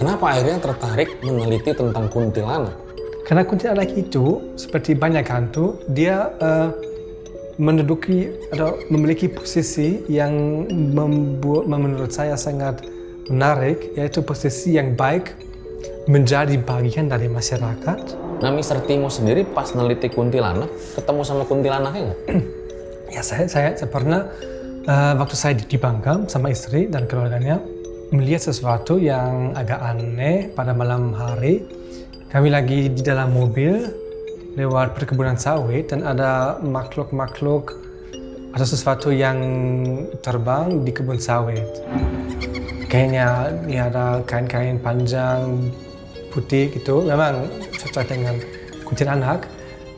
kenapa akhirnya tertarik meneliti tentang kuntilanak? Karena kuntilanak itu seperti banyak hantu, dia menduduki atau memiliki posisi yang menurut saya sangat menarik, yaitu posisi yang baik menjadi bagian dari masyarakat. Nah, Mr. Timo sendiri pas neliti kuntilanak, ketemu sama kuntilanaknya nggak? Ya, saya pernah waktu saya di Bangka sama istri dan keluarganya melihat sesuatu yang agak aneh pada malam hari. Kami lagi di dalam mobil lewat perkebunan sawit dan ada makhluk-makhluk atau sesuatu yang terbang di kebun sawit. Kayaknya ya ada kain-kain panjang putih gitu, memang cocok dengan kuntilanak.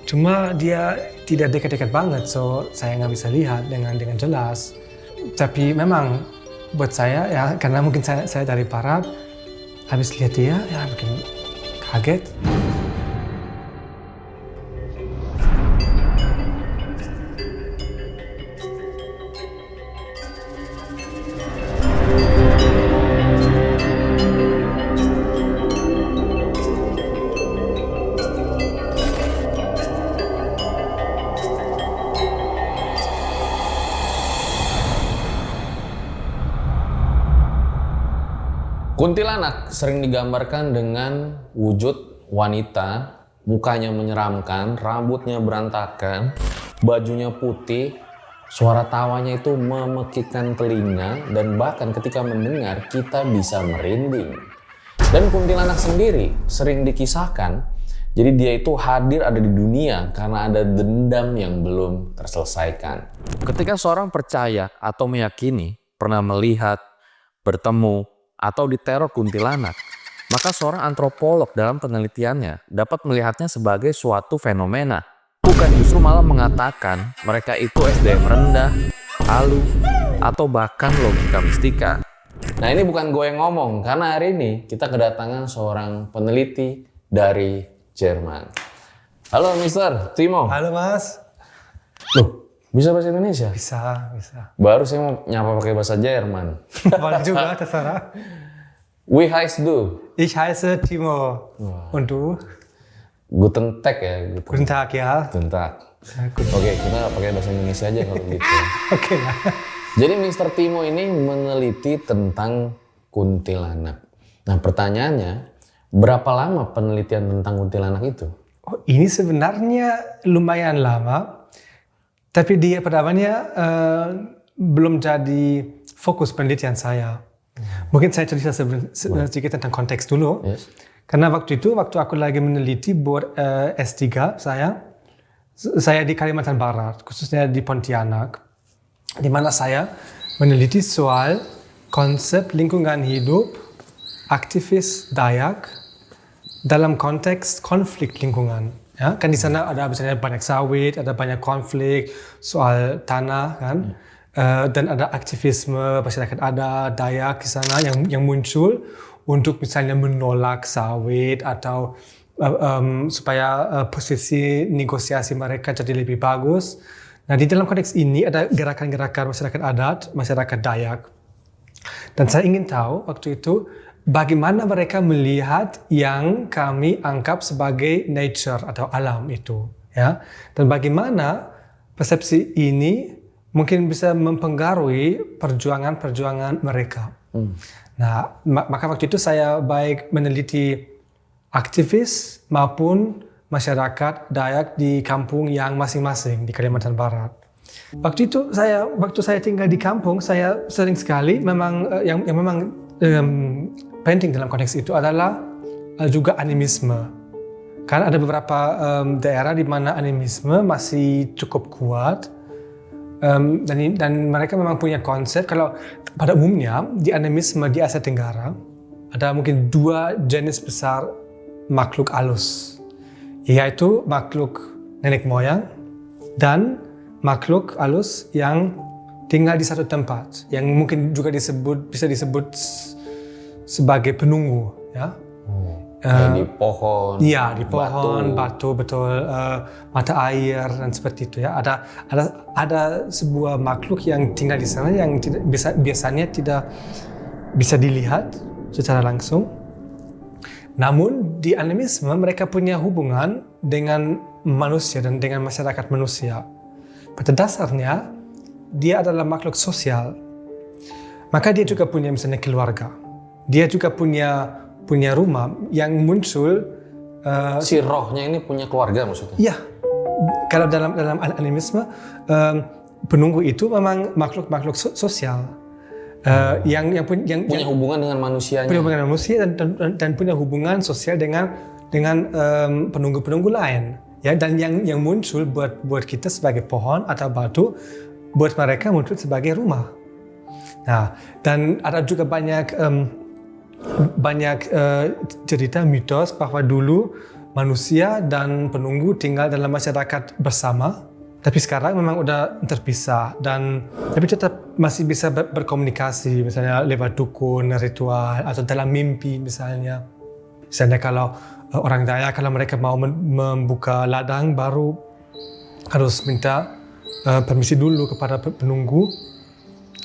Cuma dia tidak dekat-dekat banget, so saya nggak bisa lihat dengan jelas. Tapi memang buat saya ya, karena mungkin saya dari barat, habis lihat dia ya mungkin kaget. Kuntilanak sering digambarkan dengan wujud wanita, mukanya menyeramkan, rambutnya berantakan, bajunya putih, suara tawanya itu memekikkan telinga, dan bahkan ketika mendengar kita bisa merinding. Dan kuntilanak sendiri sering dikisahkan, jadi dia itu hadir ada di dunia karena ada dendam yang belum terselesaikan. Ketika seorang percaya atau meyakini pernah melihat, bertemu, atau diteror kuntilanak, maka seorang antropolog dalam penelitiannya dapat melihatnya sebagai suatu fenomena, bukan justru malah mengatakan mereka itu SDM rendah, halu, atau bahkan logika mistika. Nah, ini bukan gue yang ngomong, karena hari ini kita kedatangan seorang peneliti dari Jerman. Halo Mr. Timo. Halo Mas. Loh, bisa bahasa Indonesia? Bisa. Baru saya mau nyapa pakai bahasa Jerman. Boleh juga, terserah. Wie heißt du? Ich heiße Timo. Und du? Guten Tag ya. Guten Tag ya. Guten Tag. Oke, kita pakai bahasa Indonesia aja kalau gitu. Oke lah. Jadi Mr. Timo ini meneliti tentang kuntilanak. Nah, pertanyaannya, berapa lama penelitian tentang kuntilanak itu? Oh, ini sebenarnya lumayan lama. Tapi dia pertamanya belum jadi fokus penelitian saya. Mungkin saya cerita sedikit tentang konteks dulu. Yes. Karena waktu aku lagi meneliti buat S3 saya di Kalimantan Barat, khususnya di Pontianak, di mana saya meneliti soal konsep lingkungan hidup aktivis Dayak dalam konteks konflik lingkungan. Ya, kan di sana ada misalnya banyak sawit, ada banyak konflik soal tanah kan, dan ada aktivisme masyarakat ada Dayak di sana yang muncul untuk misalnya menolak sawit atau supaya posisi negosiasi mereka jadi lebih bagus. Nah, di dalam konteks ini ada gerakan-gerakan masyarakat adat, masyarakat Dayak, dan saya ingin tahu waktu itu bagaimana mereka melihat yang kami anggap sebagai nature atau alam itu, ya, dan bagaimana persepsi ini mungkin bisa mempengaruhi perjuangan mereka. Nah, maka waktu itu saya baik meneliti aktivis maupun masyarakat Dayak di kampung yang masing-masing di Kalimantan Barat. Waktu saya tinggal di kampung, saya sering sekali memang yang memang penting dalam konteks itu adalah juga animisme. Karena ada beberapa daerah di mana animisme masih cukup kuat, dan mereka memang punya konsep kalau pada umumnya di animisme di Asia Tenggara ada mungkin dua jenis besar makhluk halus, yaitu makhluk nenek moyang dan makhluk halus yang tinggal di satu tempat, yang mungkin juga bisa disebut sebagai penunggu, ya. Di pohon. Iya, di pohon, batu betul, mata air dan seperti itu, ya. Ada sebuah makhluk yang tinggal di sana yang biasanya tidak bisa dilihat secara langsung, Namun di animisme mereka punya hubungan dengan manusia dan dengan masyarakat manusia. Pada dasarnya dia adalah makhluk sosial. Maka dia juga punya misalnya keluarga. Dia juga punya rumah yang muncul. Si rohnya ini punya keluarga maksudnya? Iya. Kalau dalam animisme penunggu itu memang makhluk sosial. Yang punya hubungan dengan manusianya. Punya hubungan dengan manusia dan punya hubungan sosial dengan penunggu-penunggu lain. Ya, dan yang muncul buat kita sebagai pohon atau batu, buat mereka muncul sebagai rumah. Nah, dan ada juga banyak cerita mitos bahwa dulu manusia dan penunggu tinggal dalam masyarakat bersama, tapi sekarang memang udah terpisah tapi tetap masih bisa berkomunikasi, misalnya lewat dukun, ritual atau dalam mimpi misalnya. Misalnya kalau orang Dayak, kalau mereka mau membuka ladang baru harus minta permisi dulu kepada penunggu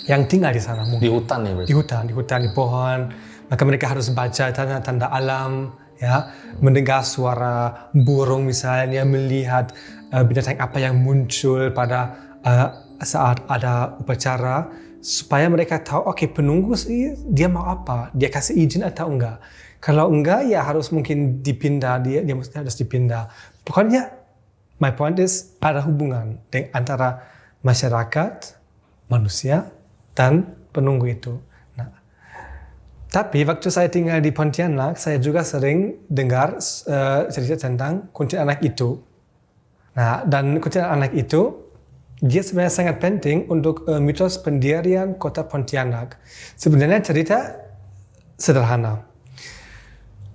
yang tinggal di sana. Di hutan ya berarti? Di hutan, di pohon. Maka mereka harus baca tanda-tanda alam, ya, mendengar suara burung misalnya, melihat binatang apa yang muncul pada saat ada upacara, supaya mereka tahu, oke, penunggu sih dia mau apa, dia kasih izin atau enggak. Kalau enggak, ya harus mungkin dipindah, dia mesti harus dipindah. Pokoknya, my point is ada hubungan antara masyarakat, manusia, dan penunggu itu. Nah, tapi waktu saya tinggal di Pontianak, saya juga sering dengar cerita tentang kuntilanak itu. Nah, dan kuntilanak itu, dia sebenarnya sangat penting untuk mitos pendirian kota Pontianak. Sebenarnya cerita sederhana.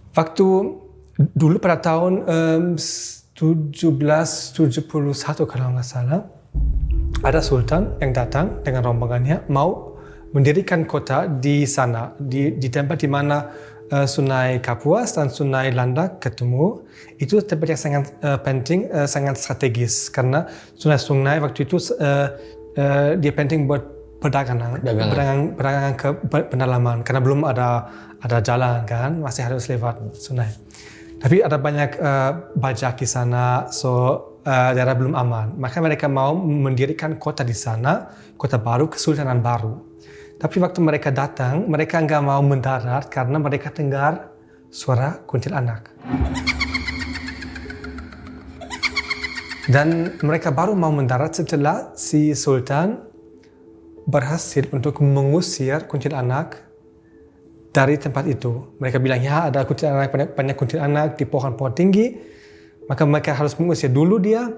Waktu dulu pada tahun 1771 kalau nggak salah, ada sultan yang datang dengan rombongannya mau mendirikan kota di sana, di tempat di mana Sungai Kapuas dan Sungai Landak ketemu. Itu tempat yang sangat penting, sangat strategis, karena sungai-sungai waktu itu dia penting buat perdagangan ke pedalaman, karena belum ada jalan kan, masih harus lewat sungai. Tapi ada banyak bajak di sana, daerah belum aman. Maka mereka mau mendirikan kota di sana, kota baru, kesultanan baru. Tapi waktu mereka datang, mereka nggak mau mendarat karena mereka dengar suara kuntilanak. Dan mereka baru mau mendarat setelah si sultan berhasil untuk mengusir kuntilanak dari tempat itu. Mereka bilang, ya ada kuntilanak, banyak kuntilanak di pohon-pohon tinggi, maka mereka harus mengusir dulu dia,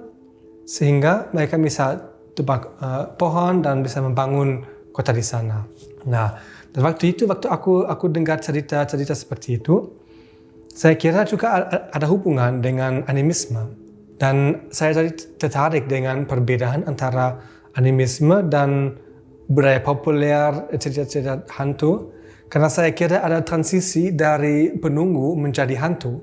sehingga mereka bisa tebak pohon dan bisa membangun kota di sana. Nah, dan waktu aku dengar cerita seperti itu, saya kira juga ada hubungan dengan animisme. Dan saya jadi tertarik dengan perbedaan antara animisme dan budaya populer, cerita-cerita hantu, karena saya kira ada transisi dari penunggu menjadi hantu.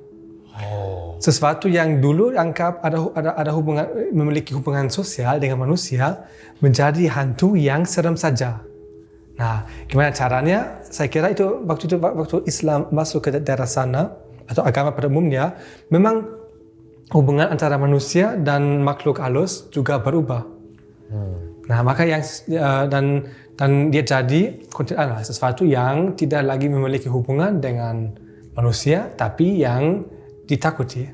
Sesuatu yang dulu anggap ada hubungan, memiliki hubungan sosial dengan manusia, menjadi hantu yang serem saja. Nah, gimana caranya? Saya kira itu waktu Islam masuk ke daerah sana, atau agama pada umumnya, memang hubungan antara manusia dan makhluk halus juga berubah. Nah, maka dan dia jadi kuntilanak, sesuatu yang tidak lagi memiliki hubungan dengan manusia, tapi yang ditakuti.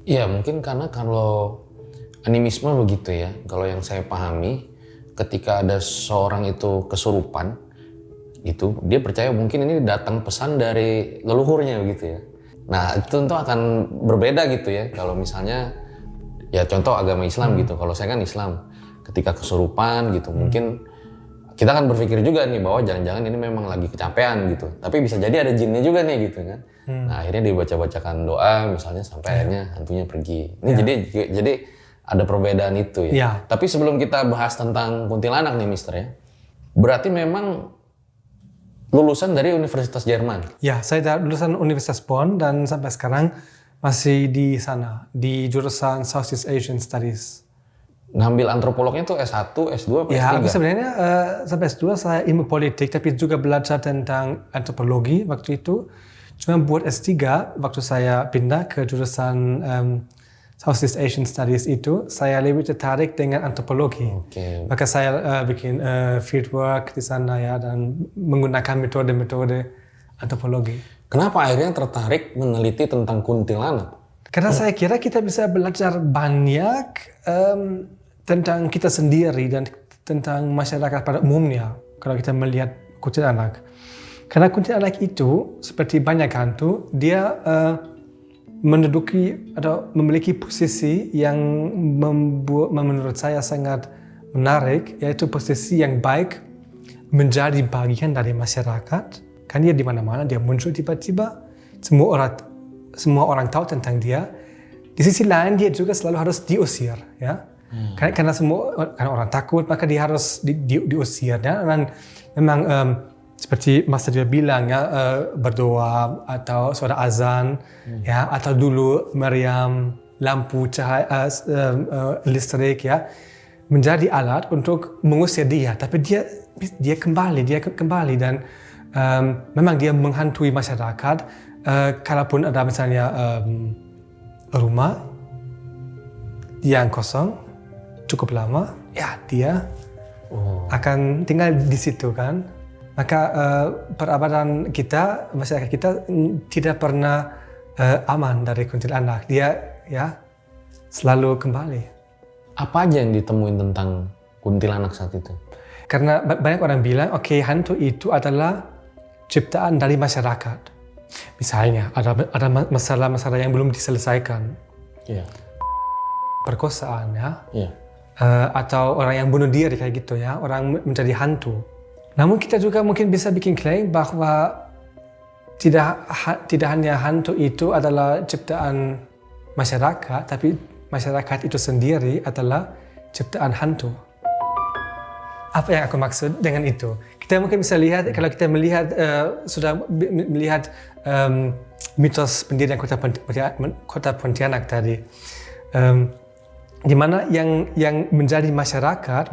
Iya, mungkin karena kalau animisme begitu ya, kalau yang saya pahami, ketika ada seorang itu kesurupan, itu dia percaya mungkin ini datang pesan dari leluhurnya begitu ya. Nah, itu tentu akan berbeda gitu ya, kalau misalnya, ya contoh agama Islam gitu, kalau saya kan Islam, ketika kesurupan gitu, mungkin kita kan berpikir juga nih bahwa jangan-jangan ini memang lagi kecapean gitu, tapi bisa jadi ada jinnya juga nih gitu kan. Nah, akhirnya dibaca-bacakan doa misalnya sampai akhirnya hantunya pergi. Ini jadi ada perbedaan itu ya. Tapi sebelum kita bahas tentang kuntilanak nih Mister ya, berarti memang lulusan dari Universitas Jerman? Ya, saya lulusan Universitas Bonn dan sampai sekarang masih di sana, di jurusan Southeast Asian Studies. Ngambil antropolognya tuh S1, S2, apa S3? Ya, aku sebenarnya sampai S2 saya ilmu politik, tapi juga belajar tentang antropologi waktu itu. Cuma buat S3, waktu saya pindah ke jurusan Southeast Asian Studies itu, saya lebih tertarik dengan antropologi. Oke. Maka saya bikin fieldwork di sana ya, dan menggunakan metode-metode antropologi. Kenapa akhirnya tertarik meneliti tentang kuntilanak? Karena saya kira kita bisa belajar banyak tentang kita sendiri dan tentang masyarakat pada umumnya kalau kita melihat kuntilanak. Karena kuntilanak itu seperti banyak hantu, dia menduduki atau memiliki posisi yang menurut saya sangat menarik, yaitu posisi yang baik menjadi bagian dari masyarakat. Kan dia di mana-mana, dia muncul tiba-tiba, semua orang tahu tentang dia. Di sisi lain dia juga selalu harus diusir, ya. Karena orang takut, maka dia harus diusir, ya. Dan memang seperti Mas dia bilang ya, berdoa atau suara azan, ya, atau dulu meriam lampu cahaya listrik, ya, menjadi alat untuk mengusir dia. Tapi dia kembali dan memang dia menghantui masyarakat. Kalaupun ada misalnya rumah yang kosong cukup lama, ya dia akan tinggal di situ kan. Maka perabatan kita, masyarakat kita tidak pernah aman dari kuntilanak. Dia ya selalu kembali. Apa aja yang ditemuin tentang kuntilanak saat itu? Karena banyak orang bilang, oke, hantu itu adalah ciptaan dari masyarakat. Misalnya ada masalah-masalah yang belum diselesaikan, perkosaan ya, atau orang yang bunuh diri kayak gitu ya, orang menjadi hantu. Namun kita juga mungkin bisa bikin klaim bahwa tidak hanya hantu itu adalah ciptaan masyarakat, tapi masyarakat itu sendiri adalah ciptaan hantu. Apa yang aku maksud dengan itu? Kita mungkin bisa lihat, kalau kita sudah melihat mitos pendirian kota Pontianak tadi, di mana yang menjadi masyarakat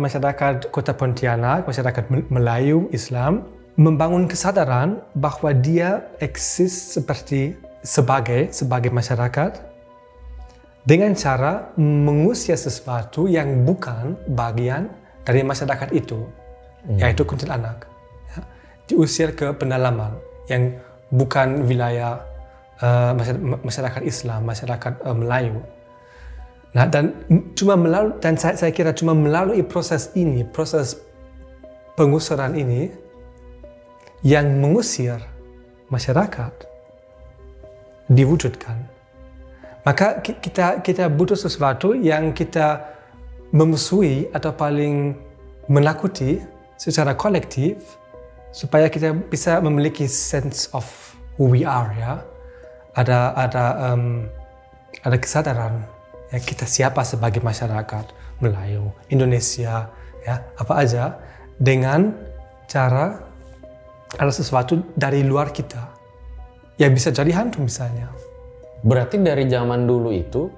kota Pontianak, masyarakat Melayu Islam, membangun kesadaran bahwa dia eksis sebagai masyarakat dengan cara mengusir sesuatu yang bukan bagian dari masyarakat itu, yaitu kuntilanak. Ya, diusir ke pedalaman yang bukan wilayah masyarakat Islam, masyarakat Melayu. Nah, dan saya kira cuma melalui proses pengusiran ini yang mengusir masyarakat diwujudkan. Maka kita butuh sesuatu yang kita memusuhi atau paling menakuti secara kolektif supaya kita bisa memiliki sense of who we are, ya. Ada kesadaran ya, kita siapa sebagai masyarakat Melayu, Indonesia, ya, apa aja, dengan cara ada sesuatu dari luar kita yang bisa jadi hantu misalnya. Berarti dari zaman dulu itu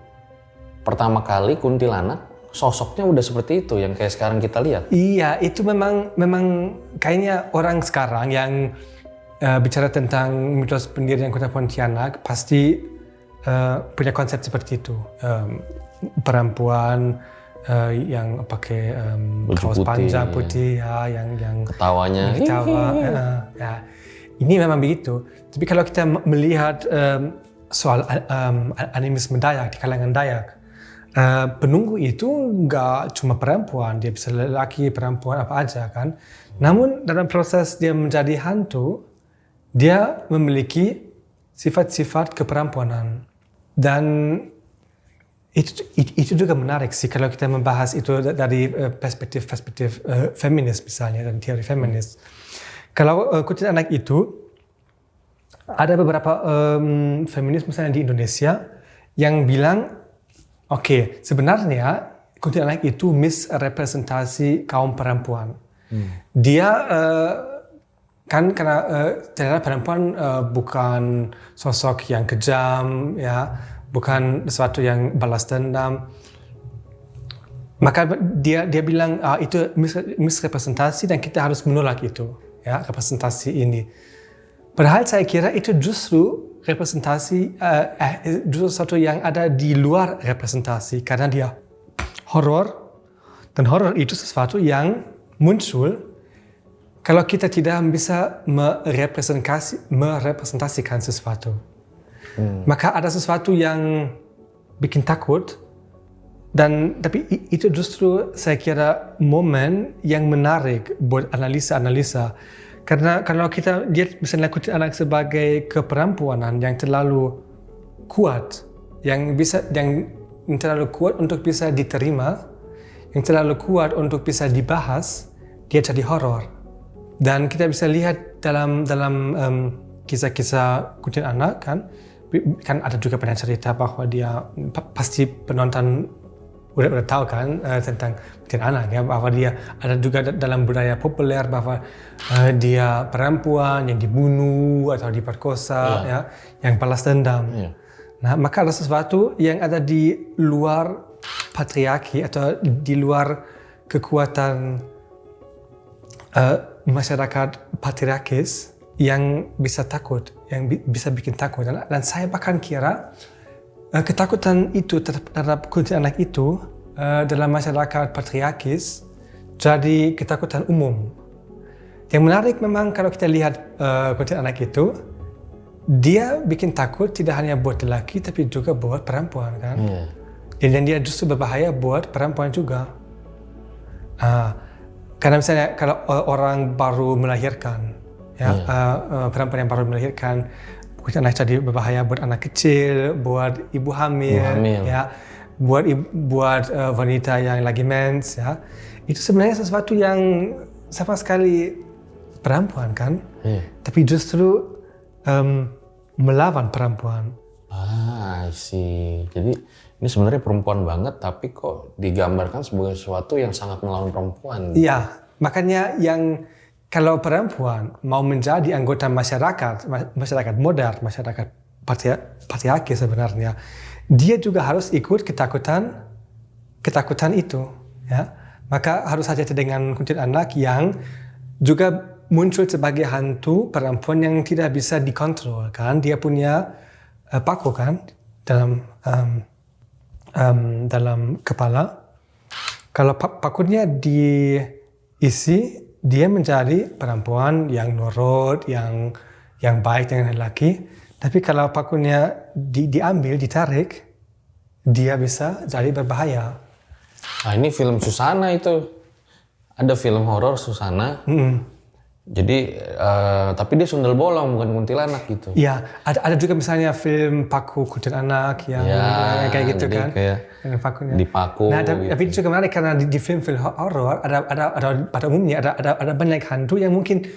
pertama kali kuntilanak sosoknya udah seperti itu yang kayak sekarang kita lihat. Iya, itu memang kayaknya orang sekarang yang bicara tentang mitos pendirian kota Pontianak pasti punya konsep seperti itu. Perempuan yang pakai kaos panjang putih, ya, yang ketawanya. Ya. Ini memang begitu. Tapi kalau kita melihat soal animisme Dayak di kalangan Dayak, penunggu itu nggak cuma perempuan, dia bisa lelaki, perempuan, apa aja kan. Namun dalam proses dia menjadi hantu, dia memiliki sifat-sifat keperempuanan. Dan itu juga menarik sih kalau kita membahas itu dari perspektif feminis misalnya, dan teori feminis. Kalau kuntilanak itu ada beberapa feminis misalnya di Indonesia yang bilang, oke, sebenarnya kuntilanak itu misrepresentasi kaum perempuan. Dia karena ternyata perempuan bukan sosok yang kejam, ya, bukan sesuatu yang balas dendam. Maka dia bilang itu misrepresentasi dan kita harus menolak itu, ya, representasi ini. Padahal saya kira itu justru representasi, justru sesuatu yang ada di luar representasi. Karena dia horor, dan horor itu sesuatu yang muncul kalau kita tidak bisa merepresentasikan sesuatu. Maka ada sesuatu yang bikin takut, tapi itu justru saya kira momen yang menarik buat analisa-analisa. Karena kalau kita lihat misalnya kuntilanak sebagai keperempuanan yang terlalu kuat, yang terlalu kuat untuk bisa diterima, yang terlalu kuat untuk bisa dibahas, dia jadi horor. Dan kita bisa lihat dalam kisah-kisah kuntilanak kan ada juga pernah cerita bahwa dia pasti penonton udah tahu kan tentang kuntilanak ya, bahwa dia ada juga dalam budaya populer bahwa dia perempuan yang dibunuh atau diperkosa ya, yang balas dendam. Nah, maka ada sesuatu yang ada di luar patriarki atau di luar kekuatan masyarakat patriarkis yang bisa takut, yang bisa bikin takut. Dan saya bahkan kira ketakutan itu terhadap kuntilanak itu dalam masyarakat patriarkis jadi ketakutan umum. Yang menarik memang kalau kita lihat kuntilanak itu, dia bikin takut tidak hanya buat lelaki tapi juga buat perempuan kan. Dan dia justru berbahaya buat perempuan juga. Karena misalnya kalau orang baru melahirkan, perempuan yang baru melahirkan, kuntilanak jadi berbahaya buat anak kecil, buat ibu hamil. Ya, buat wanita yang lagi mens, ya. Itu sebenarnya sesuatu yang sama sekali perempuan kan, tapi justru melawan perempuan. I see. Jadi ini sebenarnya perempuan banget, tapi kok digambarkan sebagai sesuatu yang sangat melawan perempuan. Iya, makanya yang kalau perempuan mau menjadi anggota masyarakat modern, masyarakat patriarki sebenarnya, dia juga harus ikut ketakutan itu, ya. Maka harus hati-hati dengan kuntilanak yang juga muncul sebagai hantu perempuan yang tidak bisa dikontrol, kan? Dia punya paku kan dalam kepala. Kalau pakunya diisi, dia menjadi perempuan yang nurut, yang baik dengan lelaki. Tapi kalau pakunya diambil, ditarik, dia bisa jadi berbahaya. Nah, ini film Susana itu. Ada film horor Susana. Jadi, tapi dia sundel bolong, bukan kuntilanak gitu. Iya, ada juga misalnya film Paku Kuntilanak yang kayak gitu kan. Dengan pakunya. Dipaku. Nah, gitu. tapi itu juga menarik karena di film-film horor ada pada umumnya ada banyak hantu yang mungkin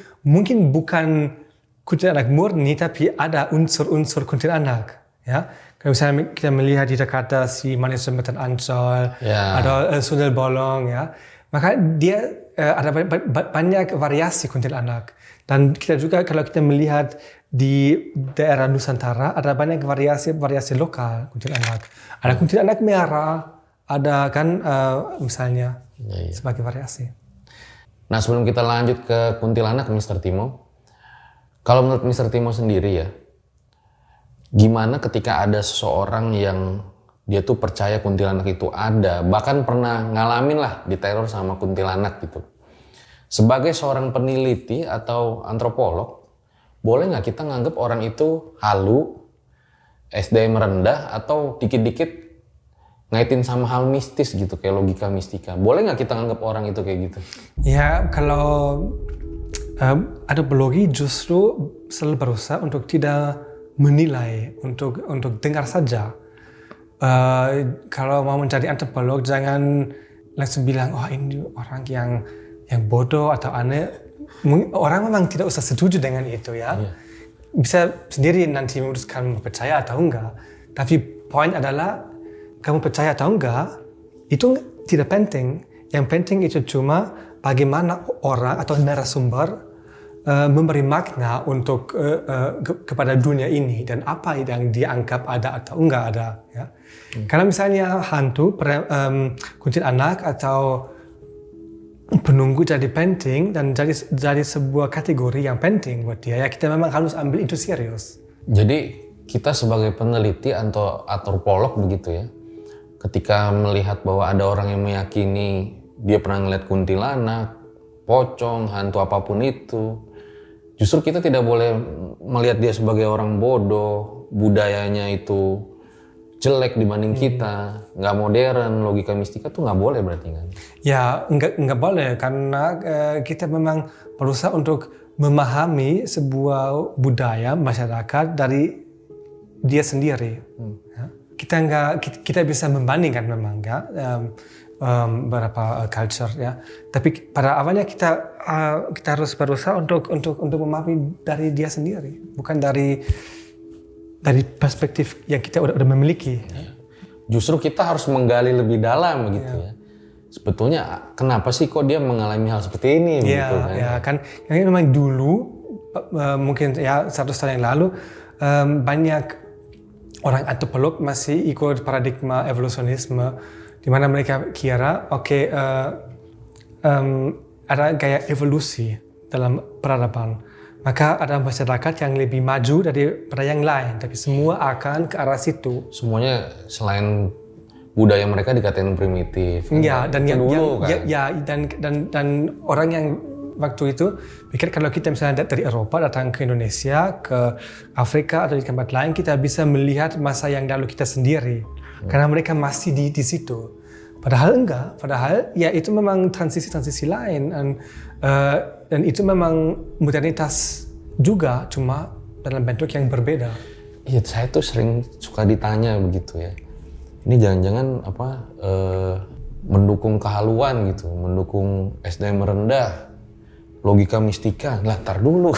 bukan kuntilanak murni, tapi ada unsur-unsur kuntilanak. Ya, kalau misalnya kita melihat di Jakarta si Manis Jembatan Ancol, ada sundel bolong, ya, maka dia ada banyak variasi kuntilanak. Dan kita juga kalau kita melihat di daerah Nusantara ada banyak variasi lokal kuntilanak. Ada kuntilanak merah, ada kan misalnya sebagai variasi. Nah, sebelum kita lanjut ke kuntilanak, Mr. Timo, kalau menurut Mr. Timo sendiri ya, gimana ketika ada seseorang yang dia tuh percaya kuntilanak itu ada, bahkan pernah ngalamin lah diteror sama kuntilanak gitu. Sebagai seorang peneliti atau antropolog, boleh nggak kita nganggap orang itu halu, SDM rendah, atau dikit-dikit ngaitin sama hal mistis gitu, kayak logika mistika. Boleh nggak kita nganggap orang itu kayak gitu? Ya, kalau antropologi justru selalu berusaha untuk tidak menilai, untuk dengar saja. Kalau mau menjadi antropolog, jangan langsung bilang, oh ini orang yang bodoh atau aneh. Orang memang tidak usah setuju dengan itu, ya. Bisa sendiri nanti memutuskan percaya atau enggak. Tapi poin adalah kamu percaya atau enggak itu tidak penting. Yang penting itu cuma bagaimana orang atau narasumber memberi makna untuk kepada dunia ini dan apa yang dianggap ada atau enggak ada, ya. Kalau misalnya hantu, kuntilanak atau penunggu jadi penting dan jadi sebuah kategori yang penting buat dia. Ya kita memang harus ambil itu serius. Jadi kita sebagai peneliti atau antropolog begitu ya, ketika melihat bahwa ada orang yang meyakini dia pernah ngeliat kuntilanak, pocong, hantu apapun itu, justru kita tidak boleh melihat dia sebagai orang bodoh, budayanya itu jelek dibanding kita, nggak modern, logika mistika tuh nggak boleh berarti kan? Ya nggak boleh karena kita memang berusaha untuk memahami sebuah budaya masyarakat dari dia sendiri. Ya. Kita bisa membandingkan memang ya beberapa culture ya. Tapi pada awalnya kita harus berusaha untuk memahami dari dia sendiri, bukan dari perspektif yang kita udah memiliki. Justru kita harus menggali lebih dalam gitu ya. Sebetulnya kenapa sih kok dia mengalami hal seperti ini? Iya, gitu, kan? Ya kan. Yang memang dulu mungkin ya 100 tahun yang lalu banyak orang antropolog masih ikut paradigma evolusionisme, di mana mereka kira ada gaya evolusi dalam peradaban. Maka ada masyarakat yang lebih maju daripada yang lain, tapi semua akan ke arah situ. Semuanya selain budaya mereka dikatain primitif. Ya, dan dulu, dan orang yang waktu itu pikir kalau kita misalnya dari Eropa datang ke Indonesia, ke Afrika atau di tempat lain, kita bisa melihat masa yang lalu kita sendiri, karena mereka masih di situ. Padahal enggak, padahal ya itu memang transisi lain dan itu memang modernitas juga, cuma dalam bentuk yang berbeda. Iya, saya tuh sering suka ditanya begitu ya. Ini jangan-jangan mendukung kehaluan gitu, mendukung SDM rendah, logika mistika. Lah, tar dulu.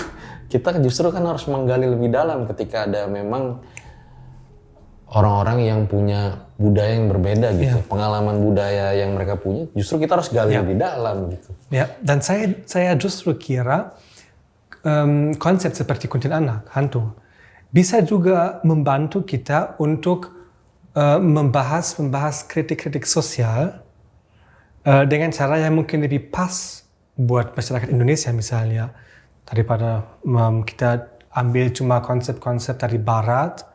Kita justru kan harus menggali lebih dalam ketika ada memang orang-orang yang punya budaya yang berbeda gitu, pengalaman budaya yang mereka punya, justru kita harus gali lebih dalam gitu. Ya, dan saya justru kira konsep seperti kuntilanak, hantu, bisa juga membantu kita untuk membahas kritik-kritik sosial dengan cara yang mungkin lebih pas buat masyarakat Indonesia misalnya, daripada kita ambil cuma konsep-konsep dari Barat.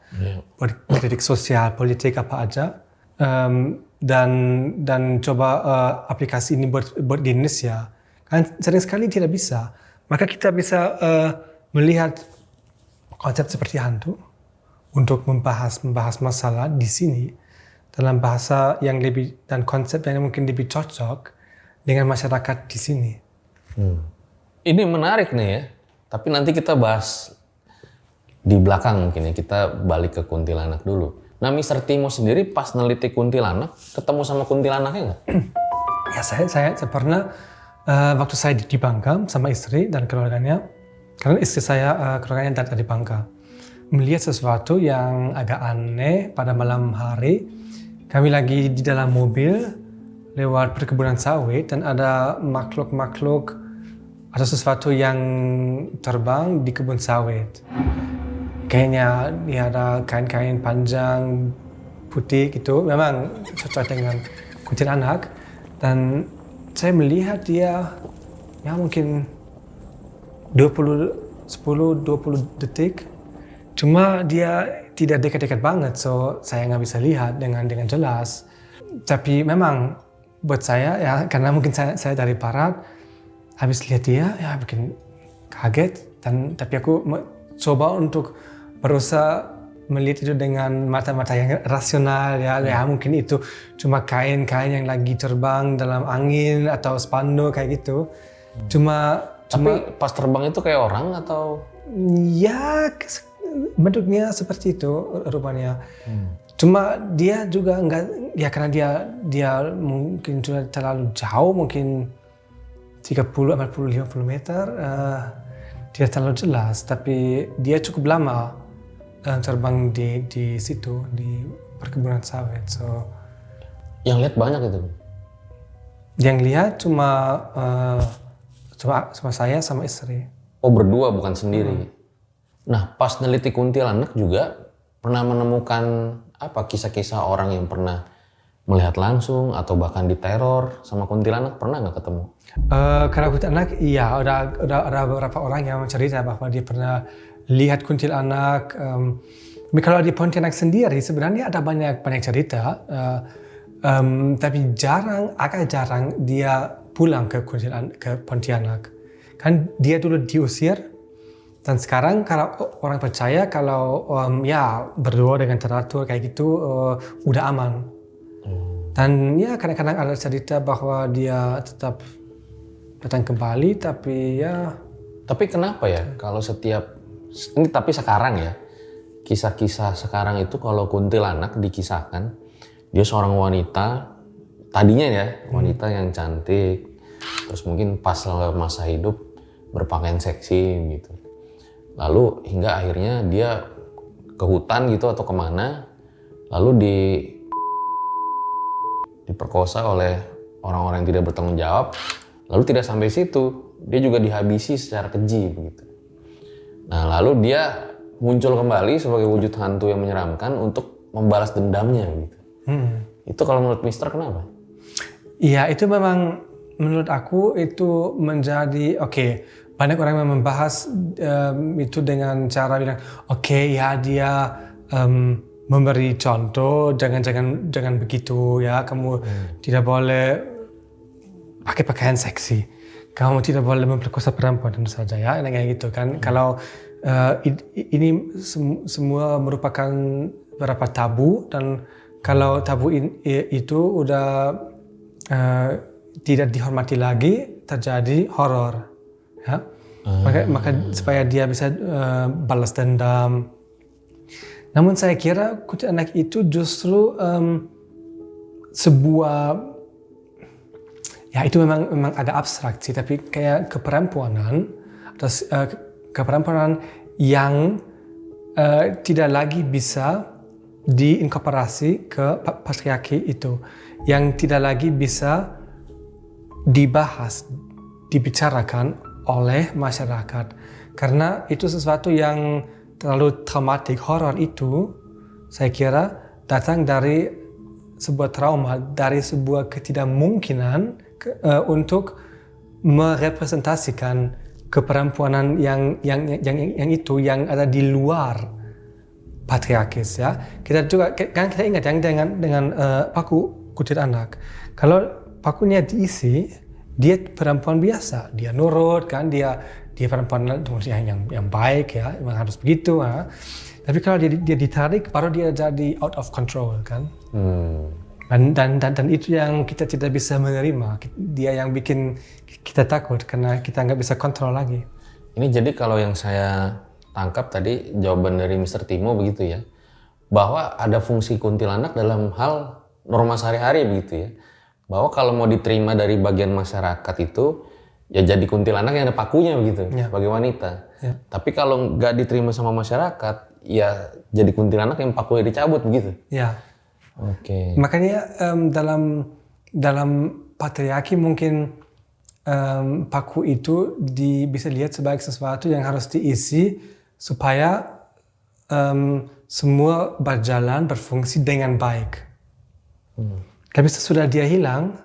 Buat kritik sosial, politik apa aja, dan coba aplikasi ini buat di Indonesia. Kan sering sekali tidak bisa. Maka kita bisa melihat konsep seperti hantu untuk membahas masalah di sini dalam bahasa yang lebih dan konsep yang mungkin lebih cocok dengan masyarakat di sini. Ini menarik nih ya. Tapi nanti kita bahas di belakang mungkin ya, kita balik ke kuntilanak dulu. Nah, Mr. Timo sendiri pas neliti kuntilanak, ketemu sama kuntilanaknya nggak? Ya, saya pernah waktu saya di Bangka sama istri dan keluarganya, karena istri saya keluarganya dari Bangka, melihat sesuatu yang agak aneh pada malam hari. Kami lagi di dalam mobil lewat perkebunan sawit dan ada makhluk atau sesuatu yang terbang di kebun sawit. Kayaknya dia ada kain-kain panjang putih gitu, memang cocok dengan kuntilanak. Dan saya melihat dia ya mungkin 10-20 detik, cuma dia tidak dekat-dekat banget, so saya nggak bisa lihat dengan jelas. Tapi memang buat saya ya, karena mungkin saya dari Barat, habis lihat dia ya bikin kaget, tapi aku coba untuk berusaha melihat itu dengan mata-mata yang rasional ya, mungkin itu cuma kain-kain yang lagi terbang dalam angin atau spanduk kayak gitu. Tapi pas terbang itu kayak orang atau? Ya bentuknya seperti itu rupanya. Cuma dia juga enggak, ya karena dia mungkin sudah terlalu jauh, mungkin 30, 40, 50 meter, dia terlalu jelas, tapi dia cukup lama terbang di situ, di perkebunan sawit. So, yang lihat banyak itu? Yang lihat cuma saya sama istri. Oh, berdua bukan sendiri. Nah, pas neliti kuntilanak juga pernah menemukan apa kisah-kisah orang yang pernah melihat langsung atau bahkan diteror sama kuntilanak, pernah nggak ketemu? Kalau kuntilanak, iya, ada beberapa orang yang cerita bahwa dia pernah lihat kuntilanak. Tapi kalau di Pontianak sendiri sebenarnya ada banyak cerita, tapi agak jarang dia pulang ke Pontianak. Kan dia dulu diusir, dan sekarang kalau orang percaya kalau ya berdoa dengan teratur kayak gitu udah aman. Dan ya kadang-kadang ada cerita bahwa dia tetap datang kembali, tapi ya. Tapi kenapa ya kalau ini tapi sekarang ya, kisah-kisah sekarang itu kalau kuntilanak dikisahkan, dia seorang wanita, tadinya ya wanita yang cantik, terus mungkin pas masa hidup berpakaian seksi gitu. Lalu hingga akhirnya dia ke hutan gitu atau kemana, lalu diperkosa oleh orang-orang yang tidak bertanggung jawab. Lalu tidak sampai situ, dia juga dihabisi secara keji begitu. Nah, lalu dia muncul kembali sebagai wujud hantu yang menyeramkan untuk membalas dendamnya gitu. Itu kalau menurut Mister kenapa? Iya, itu memang menurut aku itu menjadi banyak orang yang membahas itu dengan cara bilang ya dia memberi contoh, jangan begitu ya, kamu tidak boleh pakai pakaian seksi, kamu tidak boleh memperkosa perempuan, tentu saja ya, kayak gitu kan. Kalau ini semua merupakan beberapa tabu, dan kalau tabu itu udah tidak dihormati lagi, terjadi horor ya. Maka supaya dia bisa balas dendam. Namun saya kira kuntilanak itu justru sebuah, ya itu memang agak abstrak sih, tapi kayak keperempuanan yang tidak lagi bisa diinkorporasi ke patriarki itu, yang tidak lagi bisa dibahas, dibicarakan oleh masyarakat, karena itu sesuatu yang terlalu traumatik. Horor itu saya kira datang dari sebuah trauma, dari sebuah ketidakmungkinan untuk merepresentasikan keperempuanan yang yang ada di luar patriarkis ya. Kita juga kan kita ingat yang dengan paku kuntilanak. Kalau pakunya diisi, dia perempuan biasa, dia nurut kan, dia perempuan yang baik ya, memang harus begitu ya. Tapi kalau dia ditarik, baru dia jadi out of control kan. Dan itu yang kita tidak bisa menerima. Dia yang bikin kita takut karena kita nggak bisa kontrol lagi. Ini jadi kalau yang saya tangkap tadi jawaban dari Mr. Timo begitu ya, bahwa ada fungsi kuntilanak dalam hal norma sehari-hari begitu ya. Bahwa kalau mau diterima dari bagian masyarakat itu ya jadi kuntilanak yang ada pakunya begitu ya, sebagai wanita. Ya. Tapi kalau nggak diterima sama masyarakat, ya jadi kuntilanak yang pakunya dicabut begitu. Ya. Oke. Makanya dalam patriarki mungkin paku itu bisa dilihat sebagai sesuatu yang harus diisi supaya semua berjalan, berfungsi dengan baik. Tapi sesudah dia hilang,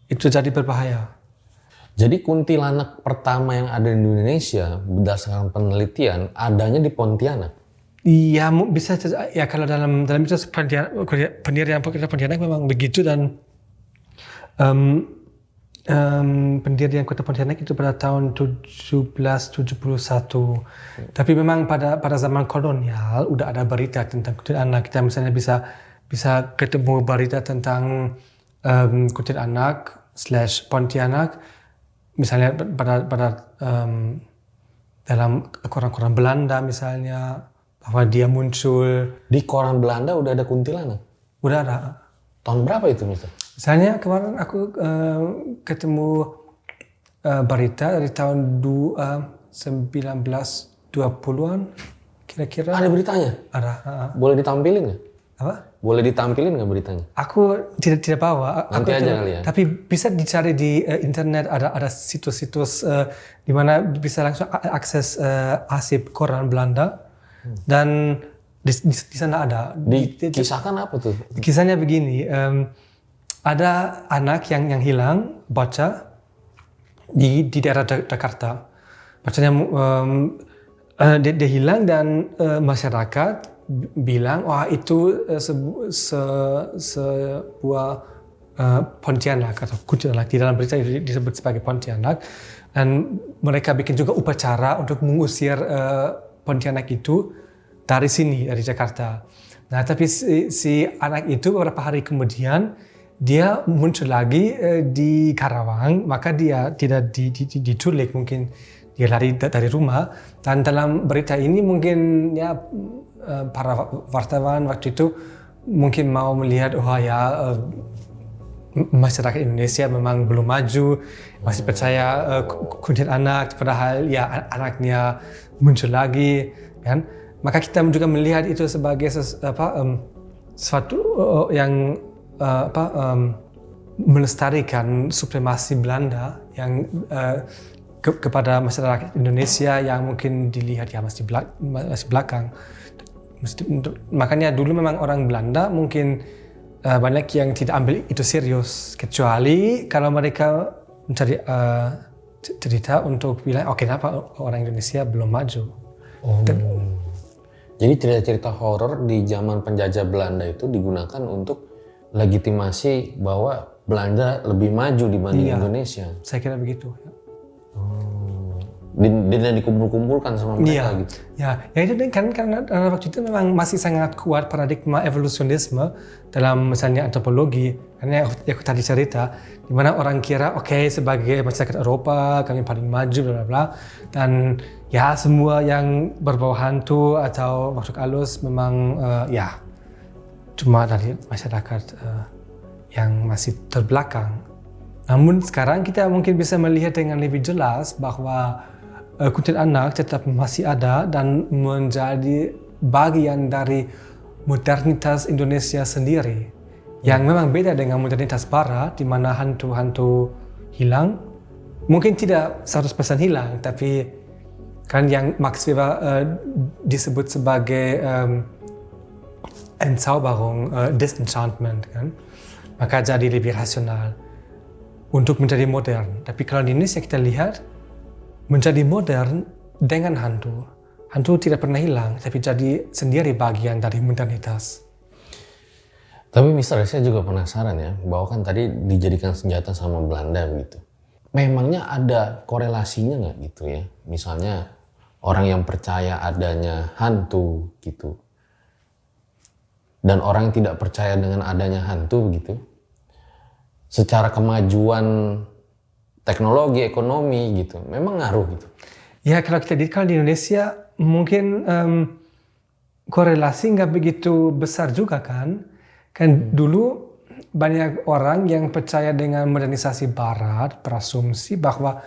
itu jadi berbahaya. Jadi kuntilanak pertama yang ada di Indonesia berdasarkan penelitian adanya di Pontianak. Iya, bisa ya, kalau dalam itu pendirian Pontianak memang begitu, dan pendirian kota Pontianak itu pada tahun 1771. Tapi memang pada zaman kolonial udah ada berita tentang kuntilanak. Kita misalnya bisa ketemu berita tentang kuntilanak / Pontianak, misalnya pada dalam koran-koran Belanda misalnya, bahwa dia muncul. Di koran Belanda udah ada kuntilanak? Udah ada. Tahun berapa itu, Mister? Misalnya kemarin aku ketemu berita dari tahun 1920-an kira-kira. Ada beritanya? Ada. Boleh ditampilin nggak? Apa? Boleh ditampilin nggak beritanya? Aku tidak bawa. Nanti aja kali ya. Tapi bisa dicari di internet, ada situs-situs di mana bisa langsung akses arsip koran Belanda. Dan Di sana ada. Dikisahkan apa tuh? Kisahnya begini, ada anak yang hilang, bocah di daerah Jakarta. Bocahnya dia hilang dan masyarakat bilang, wah itu sebuah Pontianak atau kuntilanak. Di dalam berita disebut sebagai Pontianak. Dan mereka bikin juga upacara untuk mengusir Pontianak itu dari sini, dari Jakarta. Nah, tapi si anak itu beberapa hari kemudian dia muncul lagi di Karawang, maka dia tidak diculik, mungkin dia lari dari rumah. Dan dalam berita ini mungkin ya para wartawan waktu itu mungkin mau melihat, oh ya masyarakat Indonesia memang belum maju, masih percaya kuntilanak, padahal ya anaknya muncul lagi, kan? Maka kita juga melihat itu sebagai sesuatu yang melestarikan supremasi Belanda yang kepada masyarakat Indonesia yang mungkin dilihat ya masih belakang. Makanya dulu memang orang Belanda mungkin banyak yang tidak ambil itu serius, kecuali kalau mereka mencari cerita untuk bilang, oh kenapa orang Indonesia belum maju. Jadi cerita-cerita horor di zaman penjajah Belanda itu digunakan untuk legitimasi bahwa Belanda lebih maju dibanding Indonesia. Saya kira begitu. Dan dikumpul-kumpulkan sama mereka gitu. Ya itu kan karena waktu itu memang masih sangat kuat paradigma evolusionisme dalam misalnya antropologi. Karena aku tadi cerita, di mana orang kira sebagai masyarakat Eropa kami paling maju bla bla bla, dan ya semua yang berbau hantu atau makhluk halus memang cuma dari masyarakat yang masih terbelakang. Namun sekarang kita mungkin bisa melihat dengan lebih jelas bahwa kuntilanak tetap masih ada dan menjadi bagian dari modernitas Indonesia sendiri. Yang memang beda dengan modernitas Barat, di mana hantu-hantu hilang. Mungkin tidak 100% hilang, tapi kan yang Max Weber disebut sebagai Entzauberung, Disenchantment, kan? Maka jadi lebih rasional untuk menjadi modern. Tapi kalau di Indonesia kita lihat, menjadi modern dengan hantu. Hantu tidak pernah hilang, tapi jadi sendiri bagian dari modernitas. Tapi Mister, saya juga penasaran ya, bahwa kan tadi dijadikan senjata sama Belanda begitu. Memangnya ada korelasinya nggak gitu ya? Misalnya orang yang percaya adanya hantu gitu, dan orang yang tidak percaya dengan adanya hantu begitu, secara kemajuan teknologi, ekonomi gitu, memang ngaruh gitu? Ya kalau kita lihat di Indonesia mungkin korelasi nggak begitu besar juga kan. Kan dulu banyak orang yang percaya dengan modernisasi Barat berasumsi bahwa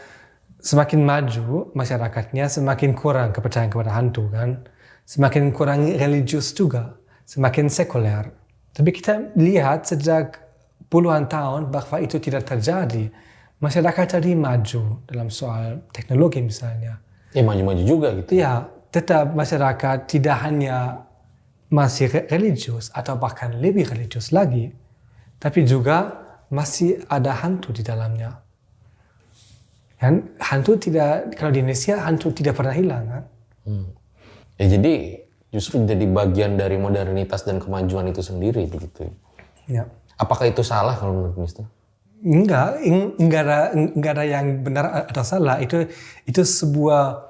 semakin maju masyarakatnya semakin kurang kepercayaan kepada hantu kan. Semakin kurang religius juga, semakin sekuler. Tapi kita lihat sejak puluhan tahun bahwa itu tidak terjadi. Masyarakat jadi maju dalam soal teknologi misalnya. Ya maju-maju juga gitu. Ya, tetap masyarakat tidak hanya masih religius atau bahkan lebih religius lagi, tapi juga masih ada hantu di dalamnya. Dan hantu tidak, kalau di Indonesia hantu tidak pernah hilang kan? Ya jadi justru jadi bagian dari modernitas dan kemajuan itu sendiri begitu. Ya. Apakah itu salah kalau menurut Mister? Enggak ada yang benar atau salah. Itu sebuah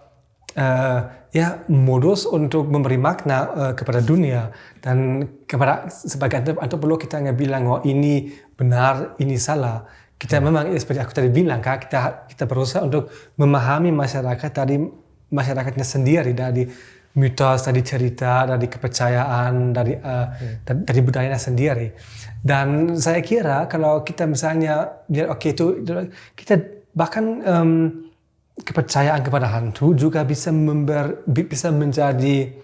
modus untuk memberi makna kepada dunia, dan sebagai antropolog kita nggak bilang ini benar, ini salah. Kita memang seperti aku tadi bilang kan, kita berusaha untuk memahami masyarakat dari masyarakatnya sendiri, dari mitos, dari cerita, dari kepercayaan, dari budayanya sendiri. Dan saya kira kalau kita misalnya lihat itu kita bahkan kepercayaan kepada hantu juga bisa menjadi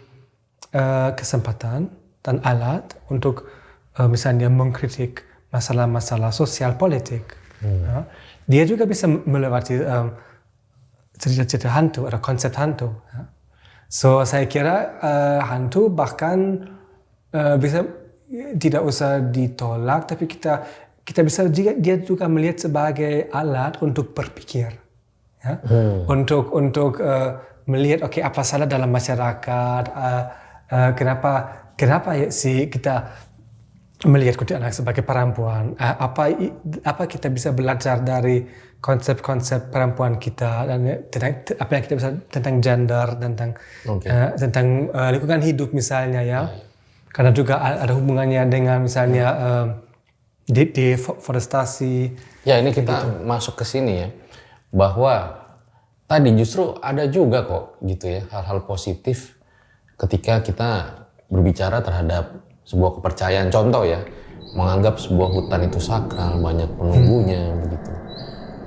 kesempatan dan alat untuk misalnya mengkritik masalah-masalah sosial politik. Ya. Dia juga bisa melewati cerita-cerita hantu atau konsep hantu. Ya. So saya kira hantu bahkan bisa tidak usah ditolak, tapi kita bisa juga, dia juga melihat sebagai alat untuk berpikir, ya? Untuk melihat apa salah dalam masyarakat, kenapa ya sih kita melihat kuntilanak sebagai perempuan, apa kita bisa belajar dari konsep-konsep perempuan kita, dan apa yang kita bisa tentang gender, tentang lingkungan hidup misalnya, ya. Karena juga ada hubungannya dengan misalnya deforestasi. Ya, ini kita masuk ke sini ya, bahwa tadi justru ada juga kok gitu ya hal-hal positif ketika kita berbicara terhadap sebuah kepercayaan. Contoh ya, menganggap sebuah hutan itu sakral, banyak penunggunya begitu.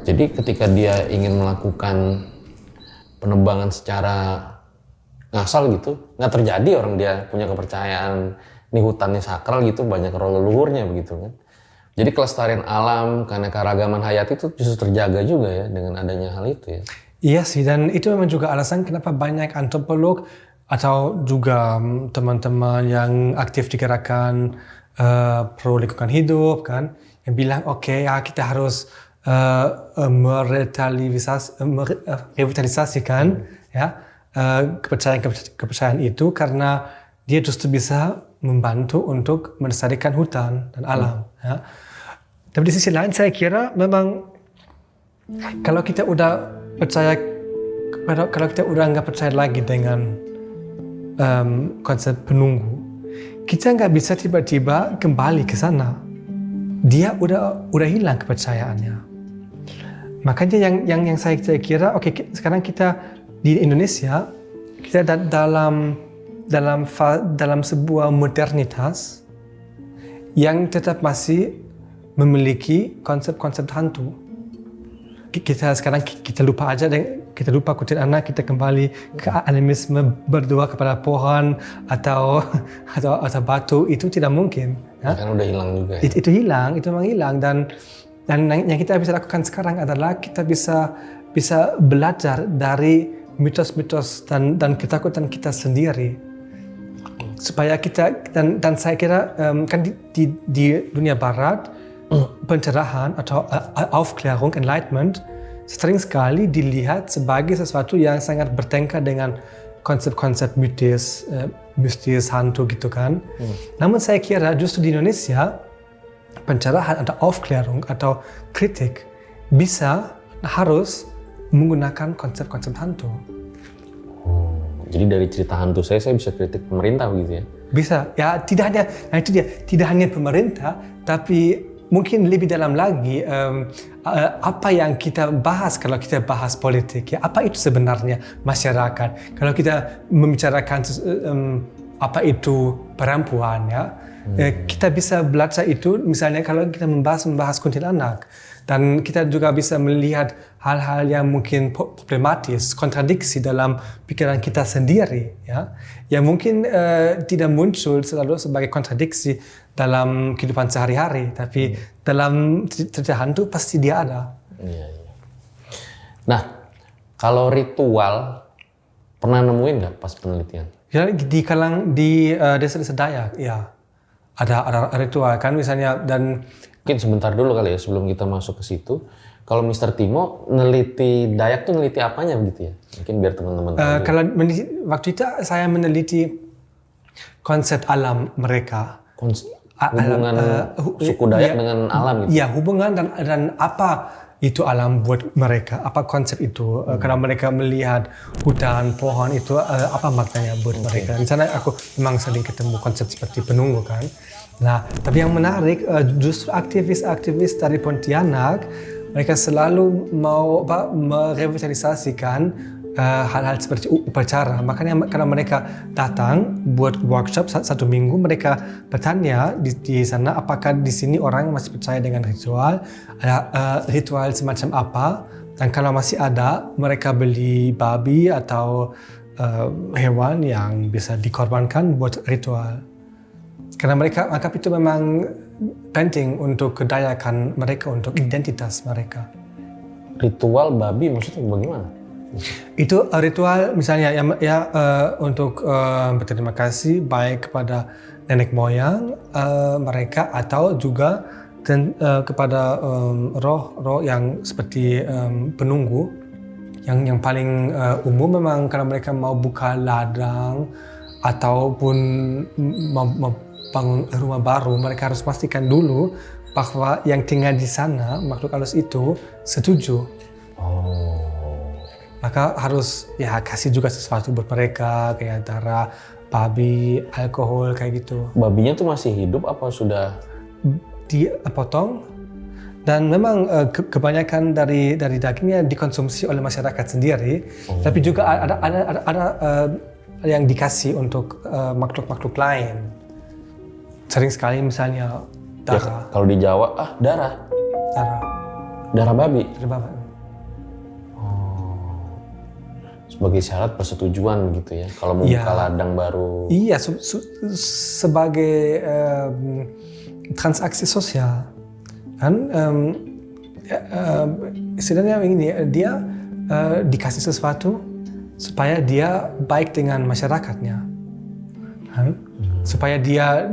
Jadi ketika dia ingin melakukan penebangan secara ngasal gitu, nggak terjadi. Orang dia punya kepercayaan ini hutannya sakral gitu, banyak roh leluhurnya begitu kan. Jadi kelestarian alam, keanekaragaman hayati itu justru terjaga juga ya dengan adanya hal itu ya. Iya sih, dan itu memang juga alasan kenapa banyak antropolog atau juga teman-teman yang aktif di gerakan pro lingkungan hidup kan, yang bilang kita harus merevitalisasikan ya kepercayaan itu, karena dia justru bisa membantu untuk melestarikan hutan dan alam. Ya. Tapi di sisi lain saya kira memang kalau kita udah percaya, kalau kita udah nggak percaya lagi dengan konsep penunggu, kita nggak bisa tiba-tiba kembali ke sana. Dia udah hilang kepercayaannya. Makanya yang saya kira, sekarang kita di Indonesia, kita dalam sebuah modernitas yang tetap masih memiliki konsep-konsep hantu. Kita lupa aja, kita lupa kuntilanak, kita kembali ke animisme, berdoa kepada pohon atau batu, itu tidak mungkin. Kan udah hilang juga. Ya? Itu hilang, itu memang hilang, dan yang kita bisa lakukan sekarang adalah kita bisa belajar dari mitos-mitos dan ketakutan kita sendiri, supaya kita dan saya kira kan di dunia barat pencerahan atau Aufklärung, Enlightenment sering sekali dilihat sebagai sesuatu yang sangat bertengkar dengan konsep-konsep mistis, hantu gitu kan. Namun saya kira justru di Indonesia pencerahan atau Aufklärung atau kritik harus menggunakan konsep-konsep hantu. Jadi dari cerita hantu saya bisa kritik pemerintah begitu ya? Bisa, ya tidak hanya pemerintah, tapi mungkin lebih dalam lagi apa yang kita bahas kalau kita bahas politik, ya, apa itu sebenarnya masyarakat. Kalau kita membicarakan apa itu perempuan, ya, kita bisa belajar itu misalnya kalau kita membahas kuntilanak, dan kita juga bisa melihat hal-hal yang mungkin problematis, kontradiksi dalam pikiran kita sendiri, ya, yang mungkin tidak muncul selalu sebagai kontradiksi dalam kehidupan sehari-hari, tapi dalam cerita hantu pasti dia ada. Iya. Nah, kalau ritual pernah nemuin nggak pas penelitian? Ya, di desa-desa Dayak, ya ada ritual kan misalnya, dan mungkin sebentar dulu kali ya sebelum kita masuk ke situ. Kalau Mr. Timo neliti Dayak tuh neliti apanya begitu ya? Mungkin biar teman-teman tahu. Kalau waktu itu saya meneliti konsep alam mereka. Hubungan suku Dayak dengan alam gitu? Iya, hubungan dan apa itu alam buat mereka, apa konsep itu. Karena mereka melihat hutan, pohon itu apa maknanya buat mereka. Misalnya aku memang sering ketemu konsep seperti penunggu kan. Nah, tapi yang menarik justru aktivis-aktivis dari Pontianak, mereka selalu mau merevitalisasikan hal-hal seperti upacara. Makanya karena mereka datang buat workshop 1 minggu, mereka bertanya di sana apakah di sini orang masih percaya dengan ritual, ritual semacam apa, dan kalau masih ada, mereka beli babi atau hewan yang bisa dikorbankan buat ritual. Karena mereka anggap itu memang penting untuk kedayakan mereka, untuk identitas mereka. Ritual babi maksudnya bagaimana? Itu ritual misalnya untuk berterima kasih baik kepada nenek moyang mereka atau juga kepada roh yang seperti penunggu yang paling umum memang kalau mereka mau buka ladang ataupun mau bangun rumah baru, mereka harus pastikan dulu bahwa yang tinggal di sana makhluk halus itu setuju. Maka harus kasih juga sesuatu buat mereka kayak darah, babi, alkohol kayak gitu. Babinya tuh masih hidup apa sudah dipotong? Dan memang kebanyakan dari dagingnya dikonsumsi oleh masyarakat sendiri, tapi juga ada yang dikasih untuk makhluk-makhluk lain. Sering sekali misalnya darah. Ya, kalau di Jawa darah babi. Darah babi. Sebagai syarat persetujuan gitu ya, kalau mau buka ladang baru. Iya, sebagai transaksi sosial kan, istilahnya ini dia dikasih sesuatu supaya dia baik dengan masyarakatnya, kan? Supaya dia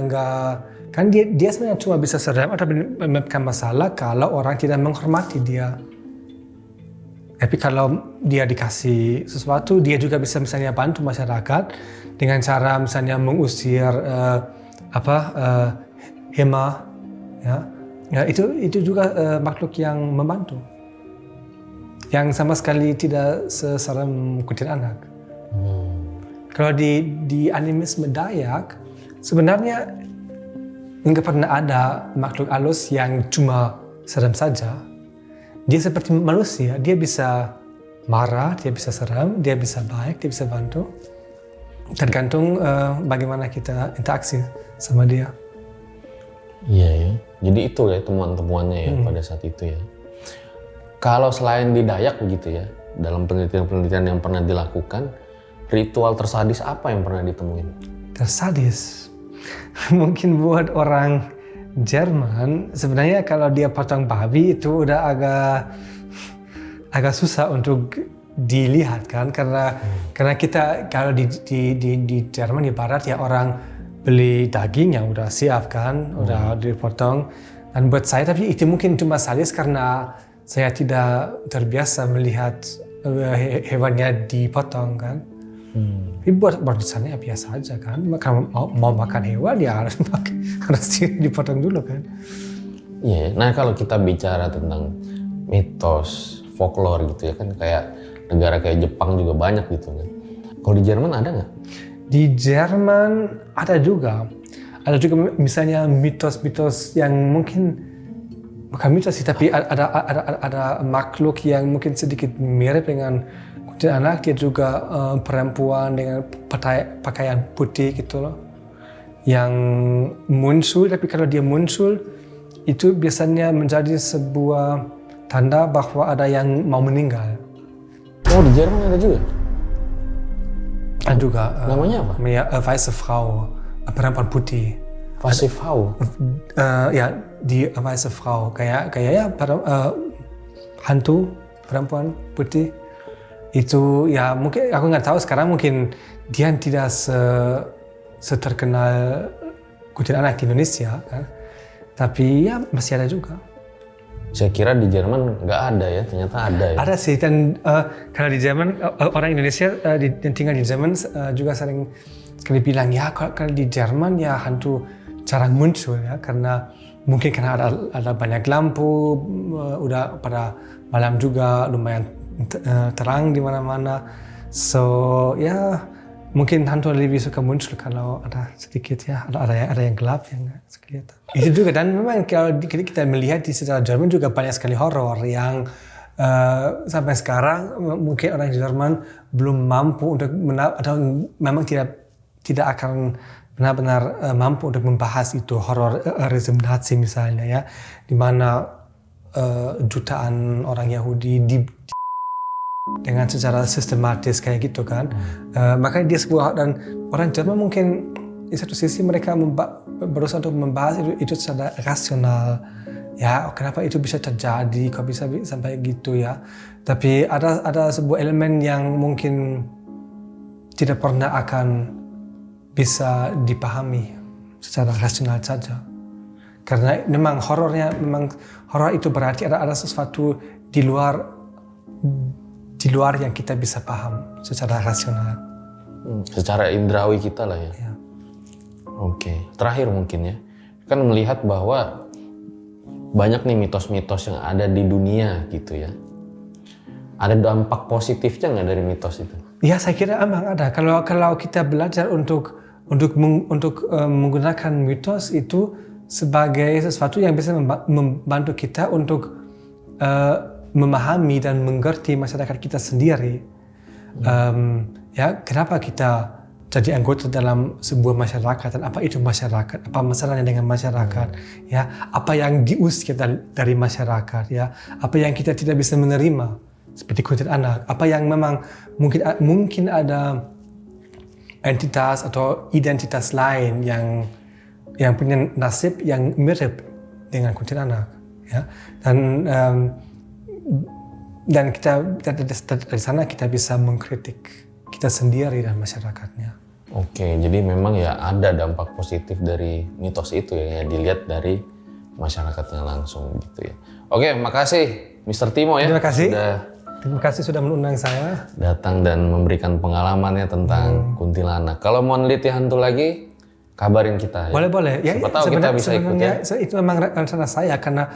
nggak, kan dia sebenarnya cuma bisa seram atau menyebabkan masalah kalau orang tidak menghormati dia. Tapi kalau dia dikasih sesuatu, dia juga bisa misalnya bantu masyarakat dengan cara misalnya mengusir hema, ya itu juga makhluk yang membantu, yang sama sekali tidak seserem kuntilanak. Kalau di animisme Dayak sebenarnya nggak pernah ada makhluk halus yang cuma serem saja. Dia seperti manusia, dia bisa marah, dia bisa seram, dia bisa baik, dia bisa bantu. Tergantung bagaimana kita interaksi sama dia. Iya ya, jadi itu ya temuan-temuannya ya pada saat itu ya. Kalau selain di Dayak begitu ya, dalam penelitian-penelitian yang pernah dilakukan, ritual tersadis apa yang pernah ditemuin? Tersadis? Mungkin buat orang Jerman, sebenarnya kalau dia potong babi itu udah agak susah untuk dilihat kan, karena kita kalau di Jerman di barat ya orang beli daging yang udah siap kan, udah dipotong. Dan buat saya tapi itu mungkin cuma sadis karena saya tidak terbiasa melihat hewannya dipotong kan. Tapi buat di sana ya biasa aja kan. Kalau mau makan hewan ya harus dipotong dulu kan. Iya. Nah kalau kita bicara tentang mitos, folklore gitu ya kan, kayak negara kayak Jepang juga banyak gitu kan. Kalau di Jerman ada nggak? Di Jerman ada juga misalnya mitos-mitos yang mungkin bukan mitos sih, tapi ada makhluk yang mungkin sedikit mirip dengan kuntilanak. Dia juga perempuan dengan pakaian putih gitu loh, yang muncul. Tapi kalau dia muncul itu biasanya menjadi sebuah tanda bahwa ada yang mau meninggal. Oh di Jerman ada juga? Ada juga. Namanya apa? Weiße Frau, perempuan putih. Weiße Frau? Ya, di Weiße Frau. Kayak ya hantu perempuan putih. Itu ya mungkin aku nggak tahu sekarang, mungkin dia tidak seterkenal kuntilanak di Indonesia kan. Tapi ya masih ada juga. Saya kira di Jerman nggak ada ya, ternyata ada ya. Ada sih, dan kalau di Jerman orang Indonesia yang tinggal di Jerman juga sering sekali bilang ya kalau di Jerman ya hantu jarang muncul ya, karena mungkin karena ada banyak lampu, udah pada malam juga lumayan terang di mana-mana. So ya mungkin hantu lebih suka muncul kalau ada sedikit ya, ada yang gelap yang nggak kelihatan. Itu juga, dan memang kalau kita melihat di sejarah Jerman juga banyak sekali horor yang sampai sekarang mungkin orang Jerman belum mampu untuk atau memang tidak akan benar-benar mampu untuk membahas itu, horor rezim Nazi misalnya ya, di mana jutaan orang Yahudi dengan secara sistematis kayak gitu kan. Makanya dia sebuah, dan orang Jerman mungkin di satu sisi mereka berusaha untuk membahas itu secara rasional, ya kenapa itu bisa terjadi, kok bisa sampai gitu ya. Tapi ada sebuah elemen yang mungkin tidak pernah akan bisa dipahami secara rasional saja. Karena memang horor itu berarti ada sesuatu di luar yang kita bisa paham secara rasional. Secara indrawi kita lah ya. Ya. Oke, terakhir mungkin ya. Kan melihat bahwa banyak nih mitos-mitos yang ada di dunia gitu ya. Ada dampak positifnya nggak dari mitos itu? Ya, saya kira emang ada. Kalau kita belajar untuk menggunakan mitos itu sebagai sesuatu yang bisa membantu kita untuk memahami dan mengerti masyarakat kita sendiri. Ya, kenapa kita jadi anggota dalam sebuah masyarakat dan apa itu masyarakat, apa masalahnya dengan masyarakat, ya, apa yang diusir dari masyarakat, ya, apa yang kita tidak bisa menerima seperti kuntilanak, apa yang memang mungkin ada entitas atau identitas lain yang punya nasib yang mirip dengan kuntilanak, ya, dan kita dari sana kita bisa mengkritik kita sendiri dan masyarakatnya. Oke, jadi memang ya ada dampak positif dari mitos itu ya, dilihat dari masyarakatnya langsung gitu ya. Oke, makasih Mr. Timo ya. Terima kasih sudah mengundang saya. Datang dan memberikan pengalamannya tentang kuntilanak. Kalau mau neliti hantu lagi, kabarin kita ya. Boleh. Ya, siapa tahu kita bisa ikut ya. Itu memang rencana saya karena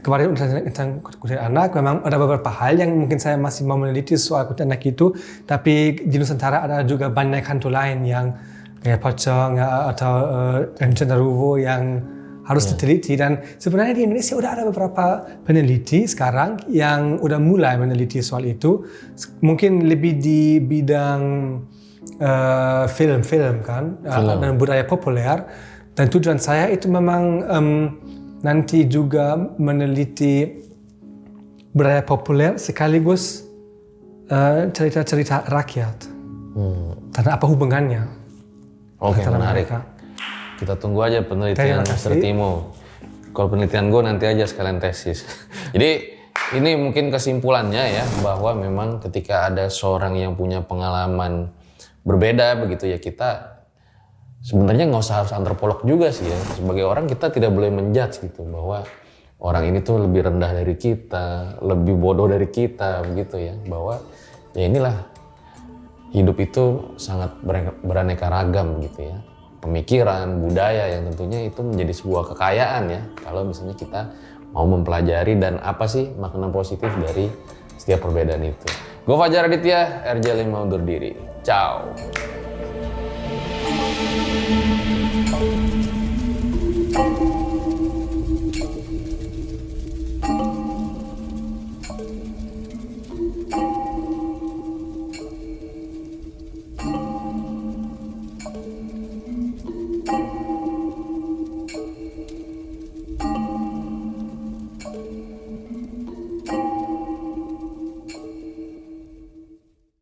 kemarin tentang kuntilanak memang ada beberapa hal yang mungkin saya masih mau meneliti soal kuntilanak itu, tapi di Nusantara ada juga banyak hantu lain yang kayak pocong atau genderuwo yang harus diteliti, dan sebenarnya di Indonesia udah ada beberapa peneliti sekarang yang udah mulai meneliti soal itu, mungkin lebih di bidang film kan, dan budaya populer, dan tujuan saya itu memang nanti juga meneliti budaya populer sekaligus cerita-cerita rakyat dan apa hubungannya. Oke, menarik. Mereka. Kita tunggu aja penelitian Mr. Timo. Kalau penelitian gue nanti aja sekalian tesis. Jadi ini mungkin kesimpulannya ya, bahwa memang ketika ada seorang yang punya pengalaman berbeda begitu ya, kita sebenarnya nggak usah harus antropolog juga sih ya. Sebagai orang kita tidak boleh menjudge gitu bahwa orang ini tuh lebih rendah dari kita, lebih bodoh dari kita begitu ya. Bahwa ya inilah hidup itu sangat beraneka ragam gitu ya. Pemikiran, budaya yang tentunya itu menjadi sebuah kekayaan ya. Kalau misalnya kita mau mempelajari dan apa sih makna positif dari setiap perbedaan itu. Gue Fajar Aditya, RJ5 undur diri. Ciao.